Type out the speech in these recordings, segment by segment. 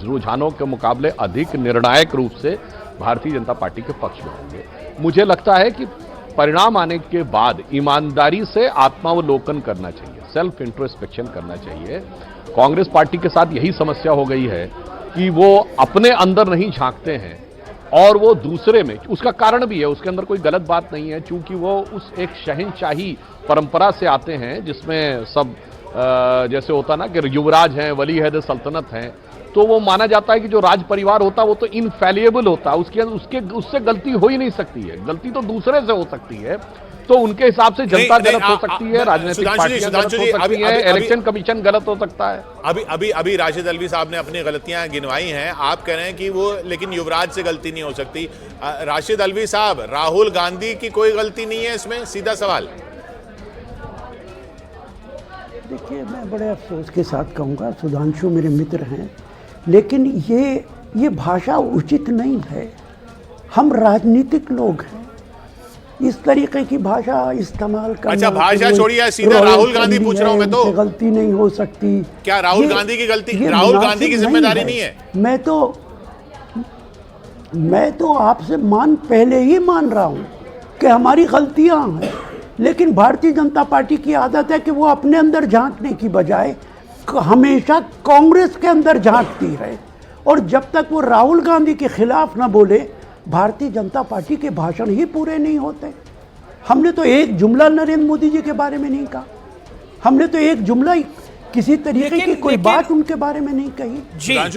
रुझानों के मुकाबले अधिक निर्णायक रूप से भारतीय जनता पार्टी के पक्ष में होंगे। मुझे लगता है कि परिणाम आने के बाद ईमानदारी से आत्मावलोकन करना चाहिए, सेल्फ इंट्रोस्पेक्शन करना चाहिए। कांग्रेस पार्टी के साथ यही समस्या हो गई है कि वो अपने अंदर नहीं झांकते हैं और वो दूसरे में, उसका कारण भी है, उसके अंदर कोई गलत बात नहीं है, चूंकि वो उस एक शहंशाही परंपरा से आते हैं जिसमें सब जैसे होता ना कि युवराज हैं, वली अहद सल्तनत हैं, तो वो माना जाता है कि जो राज परिवार होता है वो तो इनफैलिएबल होता है, उससे गलती हो ही नहीं सकती है, गलती तो दूसरे से हो सकती है। तो उनके हिसाब से जनता गलत हो सकती है, राजनीतिक पार्टियां गलत हो सकती है, इलेक्शन कमीशन गलत हो सकता है। अभी राशिद अल्वी साहब ने अपनी गलतियां गिनवाई हैं, आप कह रहे हैं कि वो लेकिन युवराज से गलती नहीं हो सकती। राशिद अल्वी साहब, राहुल गांधी की कोई गलती नहीं है इसमें? सीधा सवाल। देखिए, मैं बड़े अफसोस के साथ कहूँगा, सुधांशु मेरे मित्र हैं, लेकिन ये भाषा उचित नहीं है। हम राजनीतिक लोग हैं, इस तरीके की भाषा इस्तेमाल करना। अच्छा, भाषा छोड़िए, सीधा राहुल गांधी पूछ रहा हूं मैं तो। गलती नहीं हो सकती। क्या राहुल गांधी की गलती, राहुल गांधी की जिम्मेदारी नहीं है? मैं तो आपसे पहले ही मान रहा हूं कि हमारी गलतियां हैं, लेकिन भारतीय जनता पार्टी की आदत है कि वो अपने अंदर झांकने की बजाय हमेशा कांग्रेस के अंदर झांकती है, और जब तक वो राहुल गांधी के खिलाफ ना बोले, भारतीय जनता पार्टी के भाषण ही पूरे नहीं होते। हमने तो एक जुमला नरेंद्र मोदी जी के बारे में नहीं कहा, हमने तो एक जुमला किसी तरीके की कोई बात उनके बारे में नहीं कही।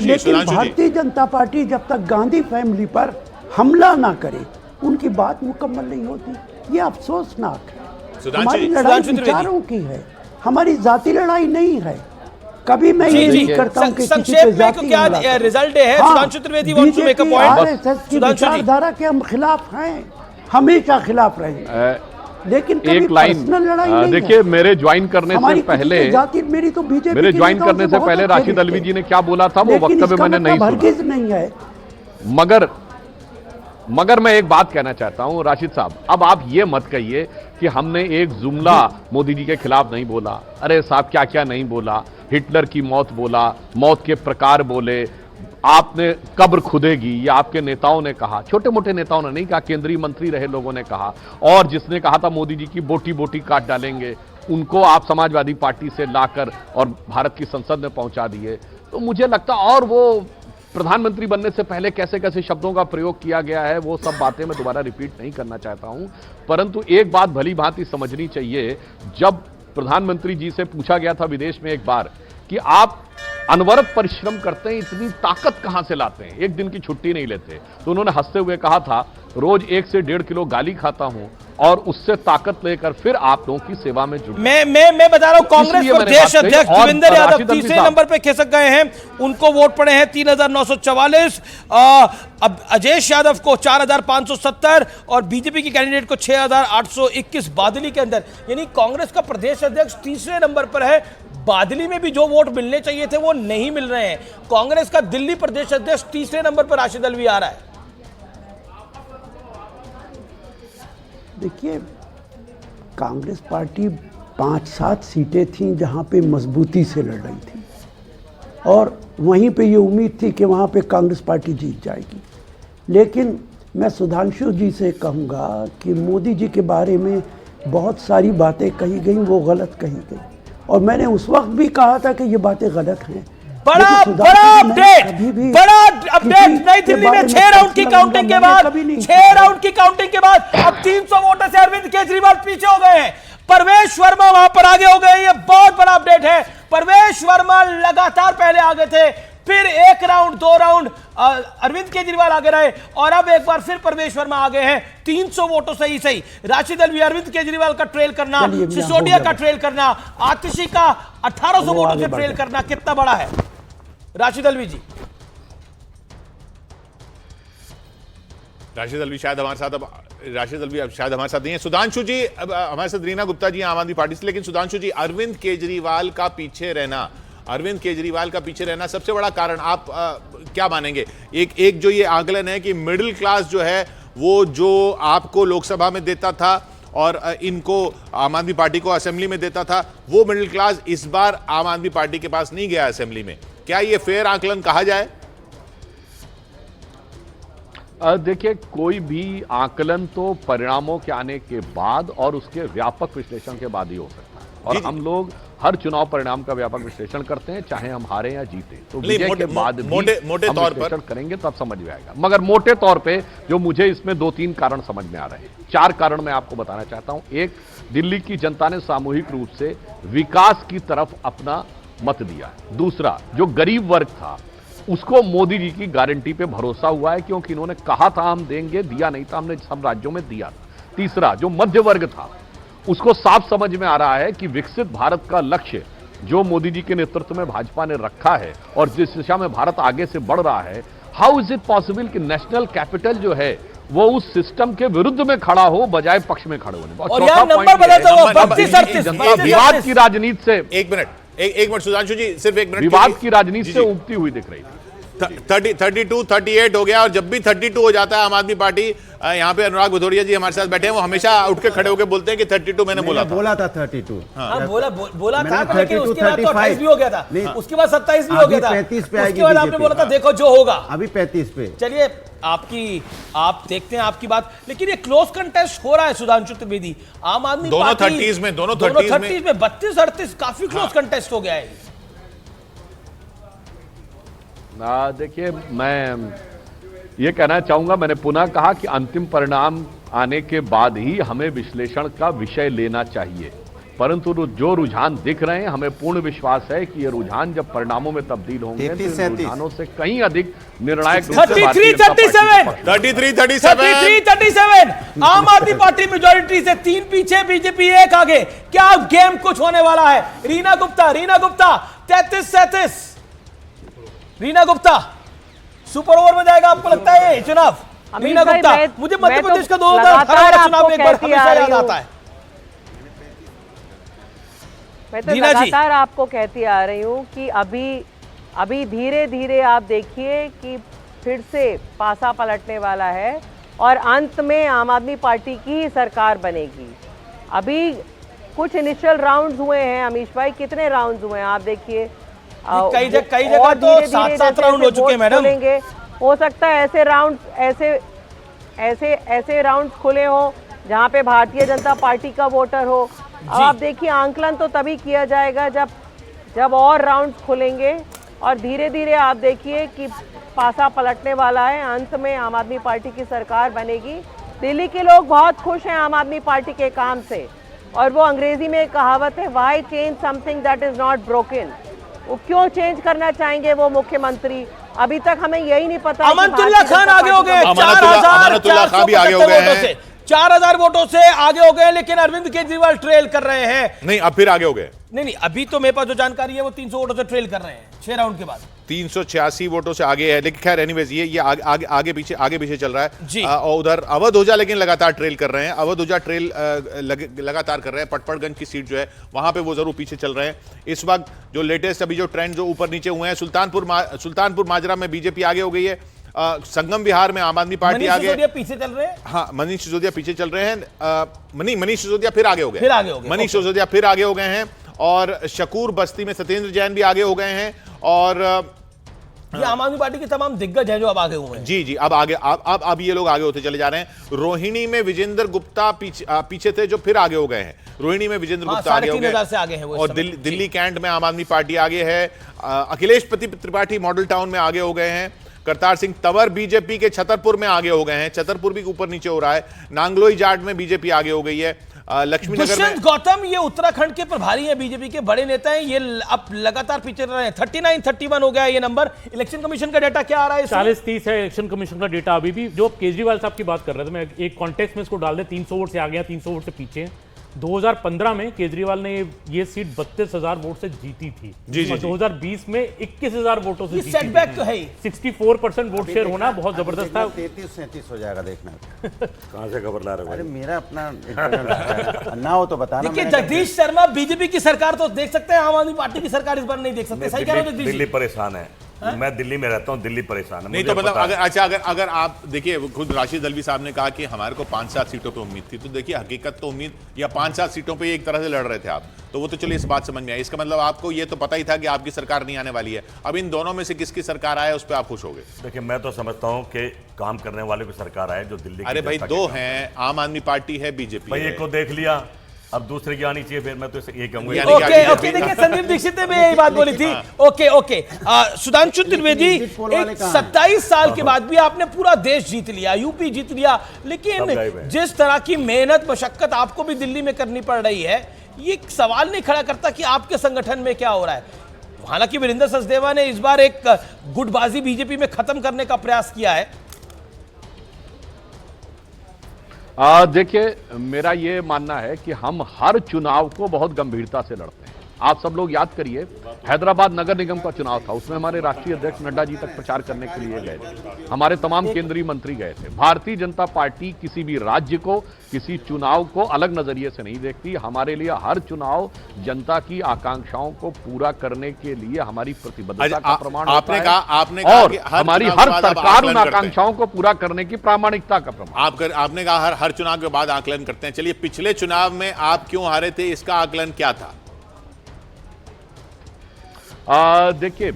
लेकिन भारतीय जनता पार्टी जब तक गांधी फैमिली पर हमला ना करे, उनकी बात मुकम्मल नहीं होती। ये अफसोसनाक है। हमारी लड़ाई विचारों की है, हमारी जाति लड़ाई नहीं है। कभी मैं ये नहीं करता हूं कि किसी पे जाति क्या रिजल्ट है? Sudhanshu Trivedi wants to make a point. RSS की विचारधारा के हम खिलाफ हैं, हमेशा खिलाफ रहेंगे, लेकिन एक लाइन देखिए, मेरे ज्वाइन करने से पहले, मेरी तो बीजेपी, मेरे ज्वाइन करने से पहले राशिद अल्वी जी ने क्या बोला था वो वक्तव्य मैंने नहीं सुना, नहीं है। मगर मैं एक बात कहना चाहता हूं राशिद साहब, अब आप ये मत कहिए कि हमने एक जुमला मोदी जी के खिलाफ नहीं बोला। अरे साहब, क्या क्या नहीं बोला, हिटलर की मौत बोला, मौत के प्रकार बोले, आपने कब्र खुदेगी, ये आपके नेताओं ने कहा, छोटे मोटे नेताओं ने नहीं कहा, केंद्रीय मंत्री रहे लोगों ने कहा, और जिसने कहा था मोदी जी की बोटी बोटी काट डालेंगे, उनको आप समाजवादी पार्टी से लाकर और भारत की संसद में पहुंचा दिए। तो मुझे लगता, और वो प्रधानमंत्री बनने से पहले कैसे कैसे शब्दों का प्रयोग किया गया है, वो सब बातें मैं दोबारा रिपीट नहीं करना चाहता हूं, परंतु एक बात भली भांति समझनी चाहिए। जब प्रधानमंत्री जी से पूछा गया था विदेश में एक बार कि आप अनवरत परिश्रम करते हैं, इतनी ताकत कहां से लाते हैं, एक दिन की छुट्टी नहीं लेते, तो उन्होंने हंसते हुए कहा था, रोज 1 से 1.5 किलो गाली खाता हूं और उससे ताकत लेकर फिर आप लोगों की सेवा में जुड़। मैं बता रहा हूं, कांग्रेस प्रदेश अध्यक्ष देवेंद्र यादव तीसरे नंबर पे खिसक गए हैं, उनको वोट पड़े हैं 3944, अब अजयेश यादव को 4570 और बीजेपी के कैंडिडेट को 6821 बादली के अंदर, यानी कांग्रेस का प्रदेश अध्यक्ष तीसरे नंबर पर है। बादली में भी जो वोट मिलने चाहिए थे वो नहीं मिल रहे हैं। कांग्रेस का दिल्ली प्रदेश अध्यक्ष तीसरे नंबर पर राशिद अल्वी आ रहा है। देखिए, कांग्रेस पार्टी 5-7 सीटें थीं जहां पे मजबूती से लड़ रही थी, और वहीं पे ये उम्मीद थी कि वहां पे कांग्रेस पार्टी जीत जाएगी। लेकिन मैं सुधांशु जी से कहूँगा कि मोदी जी के बारे में बहुत सारी बातें कही गई, वो गलत कही गई, और मैंने उस वक्त भी कहा था कि ये बातें गलत हैं। बड़ा अपडेट नई दिल्ली में 6 राउंड की काउंटिंग के बाद, 6 राउंड की काउंटिंग के बाद अब 300 वोटर से अरविंद केजरीवाल पीछे हो गए हैं, परवेश वर्मा वहां पर आगे हो गए। ये बहुत बड़ा अपडेट है। परवेश वर्मा लगातार पहले आगे थे, फिर 1 राउंड 2 राउंड अरविंद केजरीवाल आगे रहे, और अब एक बार फिर परवेश वर्मा आगे हैं 300 वोटों से ही। राशिद अल्वी अरविंद केजरीवाल का ट्रेल करना, सिसोदिया का ट्रेल करना, आतिशी का 1800 वोटों से ट्रेल करना कितना बड़ा है राशिद अल्वी जी? राशिद अल्वी शायद हमारे साथ नहीं है। सुधांशु जी, अब हमारे साथ रीना गुप्ता जी आम आदमी पार्टी से, लेकिन सुधांशु जी, अरविंद केजरीवाल का पीछे रहना सबसे बड़ा कारण आप क्या मानेंगे? एक जो ये आकलन है कि मिडिल क्लास जो है वो जो आपको लोकसभा में देता था और इनको आम आदमी पार्टी को असेंबली में देता था, वो मिडिल क्लास इस बार आम आदमी पार्टी के पास नहीं गया असेंबली में। क्या ये फेयर आकलन कहा जाए? देखिए, कोई भी आकलन तो परिणामों के आने के बाद और उसके व्यापक विश्लेषण के बाद ही हो सकता है, और जी, जी। हम लोग हर चुनाव परिणाम का व्यापक विश्लेषण करते हैं, चाहे हम हारे या जीते। तो नहीं, विजय के बाद भी मोटे हम तौर पर विश्लेषण करेंगे तब समझ में आएगा। मगर मोटे तौर पे जो मुझे इसमें 2-3 कारण समझ में आ रहे हैं, 4 कारण मैं आपको बताना चाहता हूं। एक, दिल्ली की जनता ने सामूहिक रूप से विकास की तरफ अपना मत दिया। दूसरा, जो गरीब वर्ग था उसको मोदी जी की गारंटी पे भरोसा हुआ है, क्योंकि इन्होंने कहा था हम देंगे, दिया नहीं था, हमने सब राज्यों में दिया था। तीसरा, जो मध्य वर्ग था उसको साफ समझ में आ रहा है कि विकसित भारत का लक्ष्य जो मोदी जी के नेतृत्व में भाजपा ने रखा है और जिस दिशा में भारत आगे से बढ़ रहा है, हाउ इज इट पॉसिबल कि नेशनल कैपिटल जो है वो उस सिस्टम के विरुद्ध में खड़ा हो बजाय पक्ष में खड़े होने। और यहाँ नंबर बदलता हुआ 32-38 विवाद की राजनीति से, एक मिनट सुधांशु जी, सिर्फ एक मिनट। विवाद की राजनीति से उगती हुई दिख रही थी। 32, 38 हो गया, और जब भी 32 हो जाता है आम आदमी पार्टी, यहाँ पे अनुराग भदौरिया जी हमारे साथ बैठे हैं, वो हमेशा उठ के खड़े होकर बोलते हैं कि 32 मैंने बोला था 32। हाँ, बोला था, मैंने लेकिन उसके बाद तो 28 भी हो गया था, नहीं, उसके बाद 27 भी हो गया था, 35 पे आएगी उसके बाद आपने बीजेपी। बोला था देखो जो होगा। अभी 35 पे। चलिए, आप देखते हैं आपकी बात, लेकिन ये क्लोज कंटेस्ट हो रहा है सुधांशु त्रिवेदी। आम आदमी दोनों पार्टी 30 में 32-38 काफी क्लोज कंटेस्ट हो गया है। देखिए, मैं ये कहना चाहूंगा, मैंने पुनः कहा कि अंतिम परिणाम आने के बाद ही हमें विश्लेषण का विषय लेना चाहिए, परंतु जो रुझान दिख रहे हैं, हमें पूर्ण विश्वास है कि ये रुझान जब परिणामों में तब्दील होंगे तो इन रुझानों से कहीं अधिक निर्णायक रूप से 33-37 आम आदमी पार्टी मेजॉरिटी से 3 पीछे, बीजेपी 1 आगे। क्या गेम कुछ होने वाला है? रीना गुप्ता 33-37। रीना गुप्ता सुपर ओवर में जाएगा, आपको लगता है ये चुनाव? रीना गुप्ता, मुझे मध्य प्रदेश का 2018 चुनाव एक बार हमेशा याद आता है। मैं तो लगातार आपको कहती आ रही हूँ कि अभी धीरे धीरे आप देखिए कि फिर से पासा पलटने वाला है और अंत में आम आदमी पार्टी की सरकार बनेगी। अभी कुछ इनिशियल राउंड्स हुए हैं, अमीश भाई, कितने राउंड्स हुए हैं आप देखिए, कई जगह तो 7 राउंड हो चुके हैं मैडम। हो सकता है ऐसे राउंड्स खुले हो जहां पे भारतीय जनता पार्टी का वोटर हो। अब आप देखिए, आंकलन तो तभी किया जाएगा जब और राउंड्स खुलेंगे, और धीरे धीरे आप देखिए कि पासा पलटने वाला है, अंत में आम आदमी पार्टी की सरकार बनेगी। दिल्ली के लोग बहुत खुश हैं आम आदमी पार्टी के काम से, और वो अंग्रेजी में एक कहावत है, why change something that is not broken. वो क्यों चेंज करना चाहेंगे वो मुख्यमंत्री? अभी तक हमें यही नहीं पता। अमनतुल्लाह खान आगे हो गए, 4,000 वोटों से आगे हो गए, लेकिन अरविंद केजरीवाल ट्रेल कर रहे हैं। नहीं, अब फिर आगे हो गए। नहीं, अभी तो मेरे पास जो जानकारी है वो 300 वोटों से ट्रेल कर रहे हैं 6 राउंड के बाद। 386 वोटों से आगे है, लेकिन खैर एनीवेज ये आगे पीछे चल रहा है जी। और उधर अवध ओझा लेकिन लगातार ट्रेल कर रहे हैं। अवध ओझा ट्रेल लगातार कर रहे हैं। पटपड़गंज की सीट जो है वहां पे वो जरूर पीछे चल रहे हैं। इस वक्त जो लेटेस्ट अभी जो ट्रेंड जो ऊपर नीचे हुए हैं, सुल्तानपुर माजरा में बीजेपी आगे हो गई है, संगम विहार में आम आदमी पार्टी आगे, मनीष सिसोदिया पीछे चल रहे हैं। हाँ, मनीष सिसोदिया पीछे चल रहे हैं। मनीष सिसोदिया फिर आगे हो गए, मनीष ओके। सिसोदिया फिर आगे हो गए हैं, और शकूर बस्ती में सत्येंद्र जैन भी आगे हो गए हैं, और ये आम आदमी पार्टी के तमाम दिग्गज हैं जो अब आगे हुए हैं। जी, अब आगे अब ये लोग आगे होते चले जा रहे हैं। रोहिणी में विजेंद्र गुप्ता पीछे थे, जो फिर आगे हो गए हैं। रोहिणी में विजेंद्र गुप्ता आगे हो गए, 3,500 से आगे हैं वो इस और समय। दिल्ली कैंट में आम आदमी पार्टी आगे है। अखिलेश त्रिपाठी मॉडल टाउन में आगे हो गए हैं। करतार सिंह तंवर बीजेपी के छतरपुर में आगे हो गए हैं। छतरपुर भी ऊपर नीचे हो रहा है। नांगलोई जाट में बीजेपी आगे हो गई है। लक्ष्मीनगर में गौतम, ये उत्तराखंड के प्रभारी हैं, बीजेपी के बड़े नेता हैं, ये अब लगातार पीछे रहे हैं। 39-31 हो गया है ये नंबर। इलेक्शन कमीशन का डेटा क्या आ रहा है? 40-30 है इलेक्शन कमीशन का डेटा अभी भी। जो केजरीवाल साहब की बात कर रहे थे, मैं एक कॉन्टेक्स्ट में इसको डाल दे, 300 वोट से आगे हैं, 300 वोट से पीछे हैं। 2015 में केजरीवाल ने ये सीट 32,000 वोट से जीती थी, और 2020 में 21,000 वोटों से जीती सेटबैक तो है ही। 64% वोट शेयर होना बहुत जबरदस्त था। 33-37 हो जाएगा, देखना। कहां से खबर ला रहे हो? अरे मेरा अपना ना हो तो बताना। देखिए, जगदीश शर्मा, बीजेपी की सरकार तो देख सकते हैं, आम आदमी पार्टी की सरकार इस बार नहीं देख सकते। सही कह रहे हो जगदीश? दिल्ली परेशान है। मैं दिल्ली में रहता हूँ, दिल्ली परेशान है। नहीं तो मतलब अगर आप देखिए, खुद राशिद अल्वी साहब ने कहा कि हमारे को 5-7 सीटों पे उम्मीद थी, तो देखिए हकीकत तो उम्मीद या 5-7 सीटों पे एक तरह से लड़ रहे थे आप, तो वो तो चलिए इस बात समझ में आई। इसका मतलब आपको ये तो पता ही था कि आपकी सरकार नहीं आने वाली है। अब इन दोनों में से किसकी सरकार आए उस पर आप खुश हो गए? देखिए मैं तो समझता हूँ कि काम करने वाले की सरकार आए जो दिल्ली। अरे भाई दो हैं, आम आदमी पार्टी है, बीजेपी भाई है। एक को देख लिया, अब दूसरे की आनी चाहिए, फिर मैं तो ये कहूंगा। यानी कि ओके ओके, देखिए संदीप दीक्षित ने भी यही बात बोली थी। ओके ओके, सुधांशु त्रिवेदी, एक 27 साल के बाद भी आपने पूरा देश जीत लिया, यूपी जीत लिया, लेकिन जिस तरह की मेहनत मशक्कत आपको भी दिल्ली में करनी पड़ रही है, ये सवाल नहीं खड़ा करता कि आपके संगठन में क्या हो रहा है? हालांकि वीरेंद्र सचदेवा ने इस बार एक गुटबाजी बीजेपी में खत्म करने का प्रयास किया है। देखिए, मेरा ये मानना है कि हम हर चुनाव को बहुत गंभीरता से लड़ते हैं। आप सब लोग याद करिए, हैदराबाद नगर निगम का चुनाव था, उसमें हमारे राष्ट्रीय अध्यक्ष नड्डा जी तक प्रचार करने के लिए गए थे, हमारे तमाम केंद्रीय मंत्री गए थे। भारतीय जनता पार्टी किसी भी राज्य को, किसी चुनाव को अलग नजरिए से नहीं देखती। हमारे लिए हर चुनाव जनता की आकांक्षाओं को पूरा करने के लिए हमारी प्रतिबद्धता का प्रमाण आपने होता है, कहा और कि हमारी चुनाव हर के बाद आप सरकार उन आकलन करते हैं। आकांक्षाओं को पूरा करने की प्रामाणिकता का प्रमाण। आपने कहा हर चुनाव के बाद आकलन करते हैं। चलिए, पिछले चुनाव में आप क्यों हारे थे, इसका आकलन क्या था? देखिए,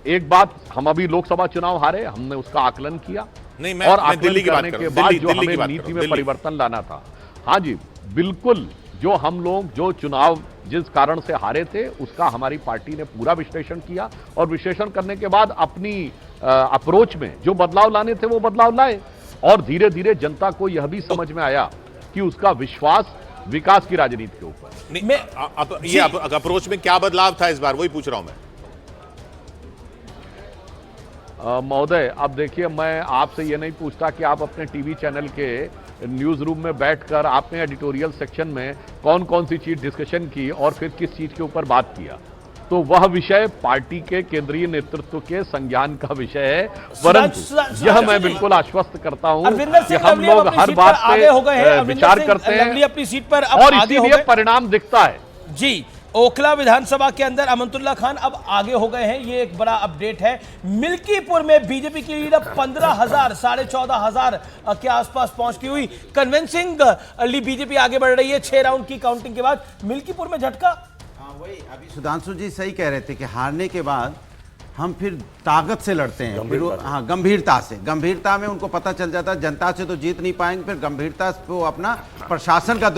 एक बात, हम अभी लोकसभा चुनाव हारे, हमने उसका आकलन किया। नहीं, और मैं दिल्ली की बात करने कर के रहा हूं, बाद दिल्ली जो की हमें बात नीति कर रहा में हूं, परिवर्तन लाना था। हाँ जी, बिल्कुल, जो हम लोग जो चुनाव जिस कारण से हारे थे, उसका हमारी पार्टी ने पूरा विश्लेषण किया, और विश्लेषण करने के बाद अपनी अप्रोच में जो बदलाव लाने थे वो बदलाव लाए, और धीरे धीरे जनता को यह भी समझ में आया कि उसका विश्वास विकास की राजनीति के ऊपर। ये अप्रोच में क्या बदलाव था इस बार, वही पूछ रहा हूं मैं। महोदय, अब देखिए, मैं आपसे ये नहीं पूछता कि आप अपने टीवी चैनल के न्यूज रूम में बैठकर आपने एडिटोरियल सेक्शन में कौन कौन सी चीज डिस्कशन की और फिर किस चीज के ऊपर बात किया, तो वह विषय पार्टी के केंद्रीय नेतृत्व के संज्ञान का विषय है। परंतु यह मैं बिल्कुल आश्वस्त करता हूं कि हम लोग हर बात पे विचार करते हैं, अपनी सीट पर और इसीलिए परिणाम दिखता है। जी, ओखला विधानसभा के अंदर अमनतुल्ला खान अब आगे हो गए हैं, ये एक बड़ा अपडेट है। मिल्कीपुर में बीजेपी की लीड अब 15,000 14,500 के आसपास पहुंचती हुई कन्विंसिंगली बीजेपी आगे बढ़ रही है 6 राउंड की काउंटिंग के बाद। मिल्कीपुर में झटका। वही अभी सुधांशु जी सही कह रहे थे कि हारने के बाद हम फिर ताकत से लड़ते हैं, फिर हाँ गंभीरता से, गंभीरता में उनको पता चल जाता है जनता से तो जीत नहीं पाएंगे, फिर गंभीरता से वो अपना प्रशासन का